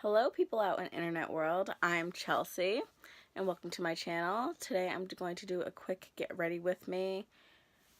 Hello people out in the internet world, I'm Chelsea and welcome to my channel. Today I'm going to do a quick get ready with me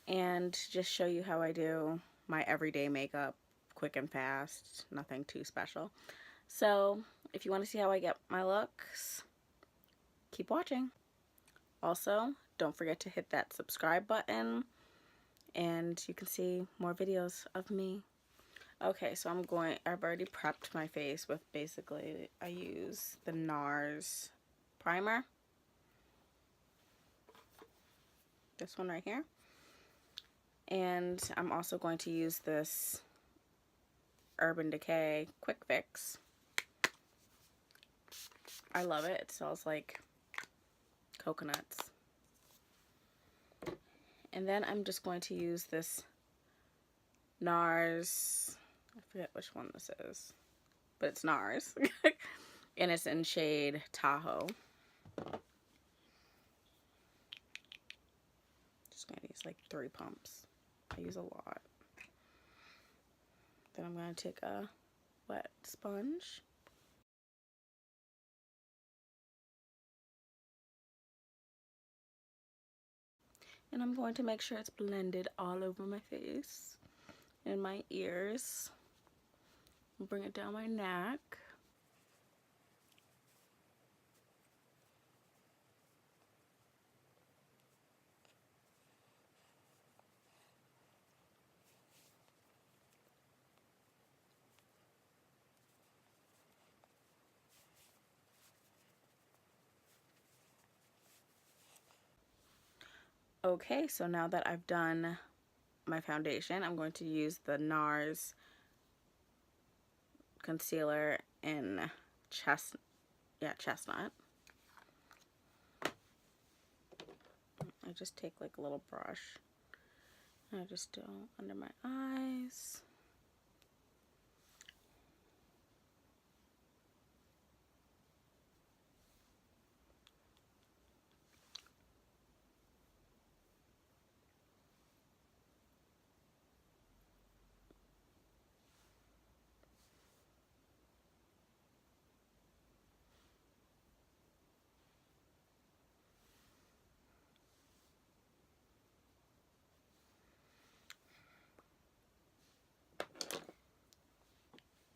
and just show you how I do my everyday makeup, quick and fast, nothing too special. So if you want to see how I get my looks, keep watching. Also, don't forget to hit that subscribe button and you can see more videos of me. Okay, so I've already prepped my face with basically, I use the NARS primer. This one right here. And I'm also going to use this Urban Decay Quick Fix. I love it. It smells like coconuts. And then I'm just going to use this NARS, I forget which one this is, but it's NARS. And it's in shade Tahoe. Just going to use like 3 pumps. I use a lot. Then I'm going to take a wet sponge. And I'm going to make sure it's blended all over my face and my ears. Bring it down my neck. Okay, so now that I've done my foundation, I'm going to use the NARS concealer in chestnut. I just take like a little brush and I just do under my eyes.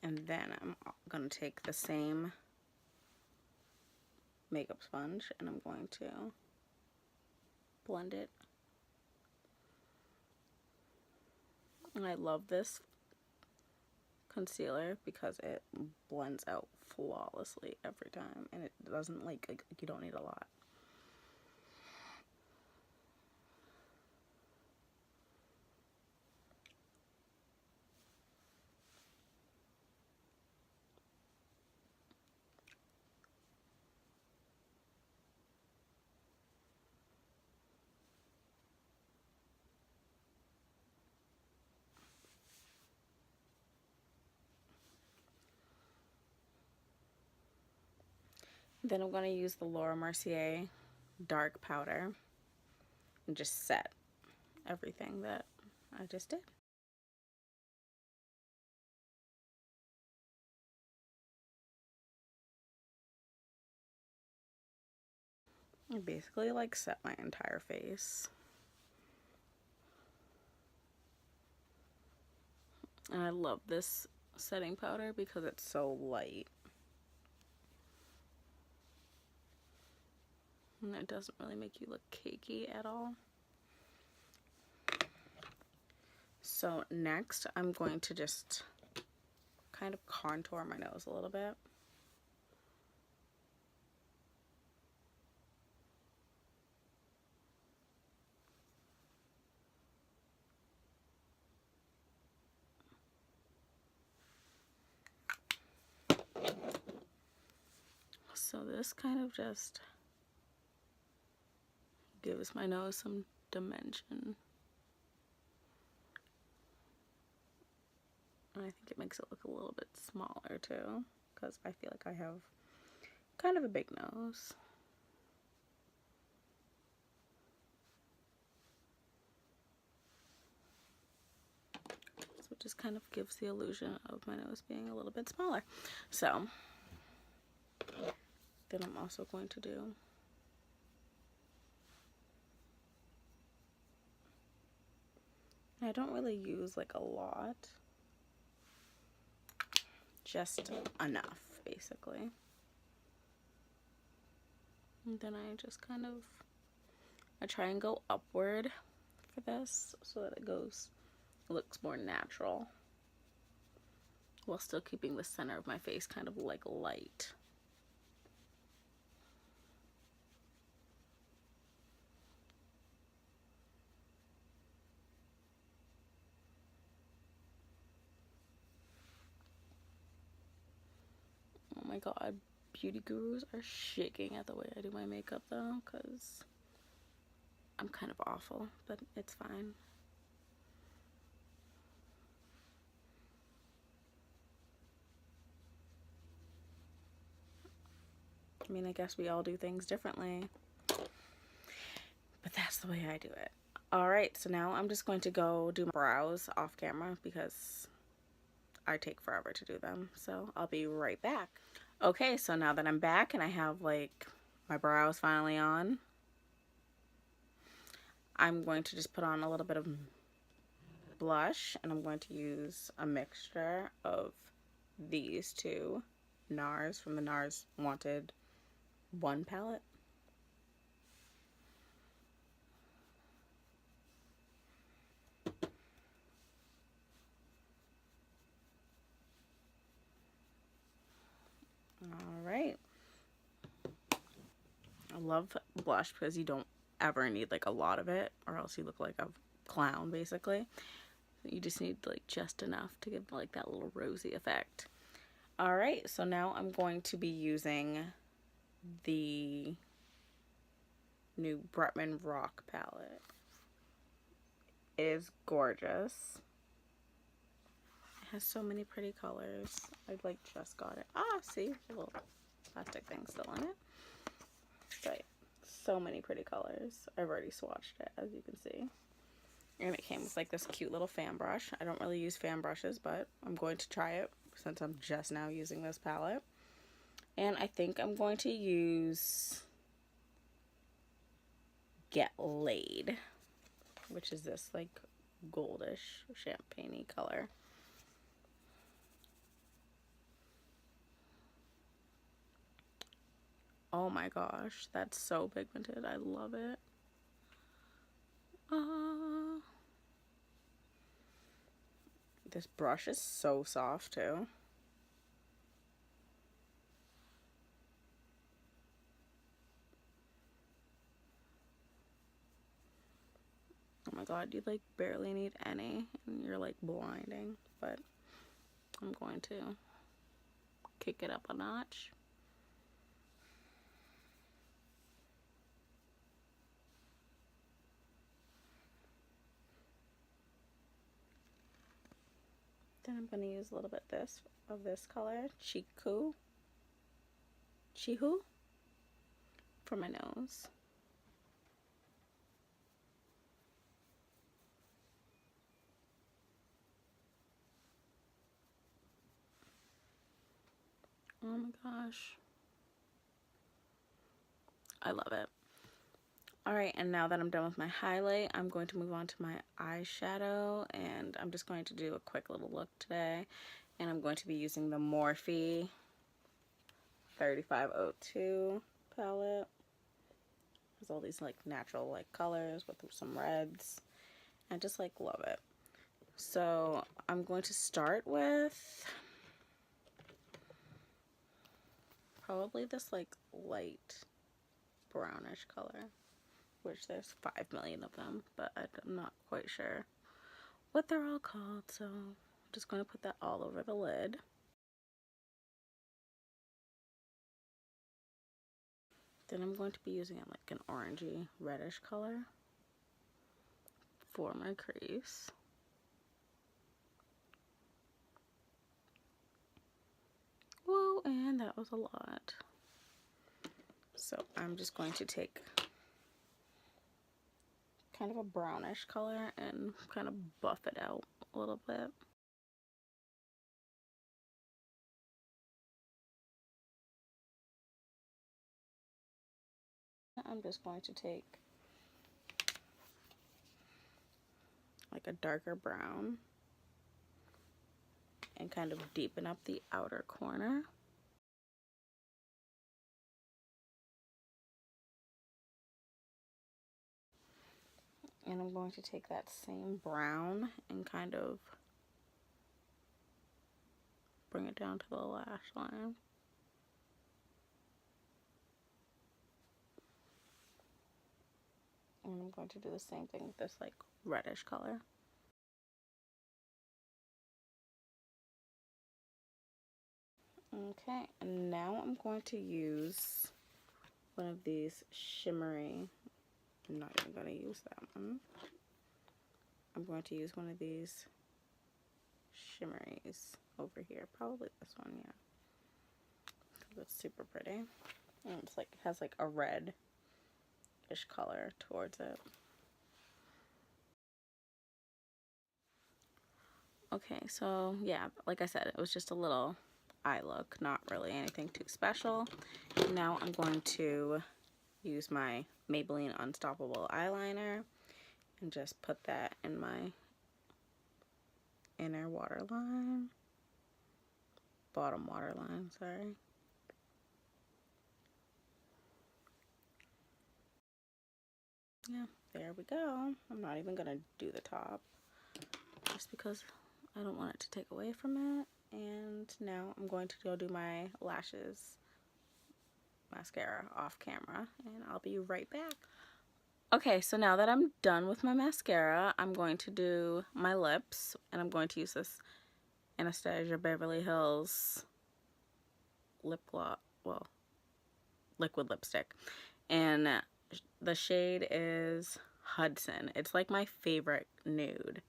And then I'm going to take the same makeup sponge and I'm going to blend it. And I love this concealer because it blends out flawlessly every time and it doesn't like you don't need a lot. Then I'm going to use the Laura Mercier dark powder and just set everything that I just did. I basically like set my entire face. And I love this setting powder because it's so light. And it doesn't really make you look cakey at all. So next I'm going to just kind of contour my nose a little bit. So this kind of just gives my nose some dimension. And I think it makes it look a little bit smaller too, because I feel like I have kind of a big nose. So it just kind of gives the illusion of my nose being a little bit smaller. So Then I'm also going to do I don't really use like a lot, just enough basically. And then I just kind of, I try and go upward for this so that looks more natural, while still keeping the center of my face kind of like light. Oh my god, beauty gurus are shaking at the way I do my makeup though, because I'm kind of awful, but it's fine. I mean, I guess we all do things differently, but that's the way I do it. Alright, so now I'm just going to go do my brows off camera because I take forever to do them, so I'll be right back. Okay, so now that I'm back and I have like my brows finally on, I'm going to just put on a little bit of blush, and I'm going to use a mixture of these two NARS from the NARS Wanted 1 palette. Alright. I love blush because you don't ever need like a lot of it, or else you look like a clown basically. You just need like just enough to give like that little rosy effect. Alright, so now I'm going to be using the new Bretman Rock palette. It is gorgeous. It has so many pretty colors. I like just got it. Ah, see, a little plastic thing still in it. But so many pretty colors. I've already swatched it, as you can see. And it came with like this cute little fan brush. I don't really use fan brushes, but I'm going to try it since I'm just now using this palette. And I think I'm going to use Get Laid, which is this like goldish champagne-y color. Oh my gosh, that's so pigmented. I love it. This brush is so soft too. Oh my god, you like barely need any and you're like blinding, but I'm going to kick it up a notch. Then I'm going to use a little bit of this color, Chihu, for my nose. Oh my gosh. I love it. Alright, and now that I'm done with my highlight, I'm going to move on to my eyeshadow, and I'm just going to do a quick little look today. And I'm going to be using the Morphe 3502 palette. Has all these like natural like colors with some reds. I just like love it. So I'm going to start with probably this like light brownish color, which there's 5 million of them, but I'm not quite sure what they're all called, so I'm just going to put that all over the lid. Then I'm going to be using it like an orangey reddish color for my crease. Whoa, and that was a lot. So I'm just going to take kind of a brownish color and kind of buff it out a little bit. I'm just going to take like a darker brown and kind of deepen up the outer corner. And I'm going to take that same brown and kind of bring it down to the lash line. And I'm going to do the same thing with this like reddish color. Okay, and now I'm going to use one of these shimmery, I'm not even going to use that one. I'm going to use one of these shimmeries over here, probably this one, yeah. It's super pretty. And it's like, it has like a red-ish color towards it. Okay, so yeah, like I said, it was just a little eye look, not really anything too special. Now I'm going to use my Maybelline Unstoppable eyeliner and just put that in my inner waterline, bottom waterline, sorry. Yeah, there we go. I'm not even gonna do the top just because I don't want it to take away from it. And now I'm going to go do my lashes, mascara off camera, and I'll be right back. Okay, so now that I'm done with my mascara, I'm going to do my lips, and I'm going to use this Anastasia Beverly Hills lip gloss, well, liquid lipstick, and the shade is Hudson. It's like my favorite nude,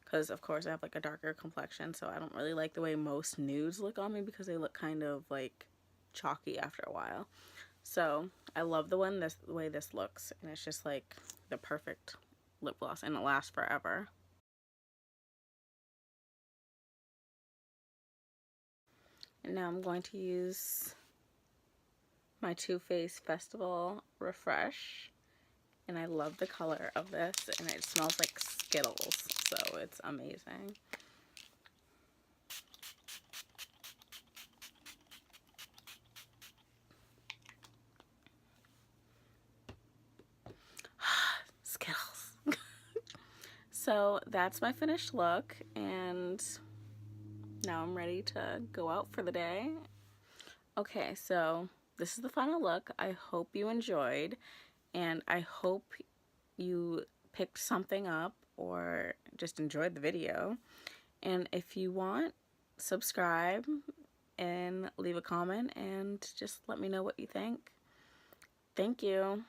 because of course I have like a darker complexion, so I don't really like the way most nudes look on me because they look kind of like chalky after a while. So I love the way this looks, and it's just like the perfect lip gloss, and it lasts forever. And now I'm going to use my Too Faced Festival Refresh, and I love the color of this, and it smells like Skittles, so it's amazing. Skittles. So that's my finished look, and now I'm ready to go out for the day. Okay, so this is the final look. I hope you enjoyed, and I hope you picked something up or just enjoyed the video. And if you want, subscribe and leave a comment and just let me know what you think. Thank you.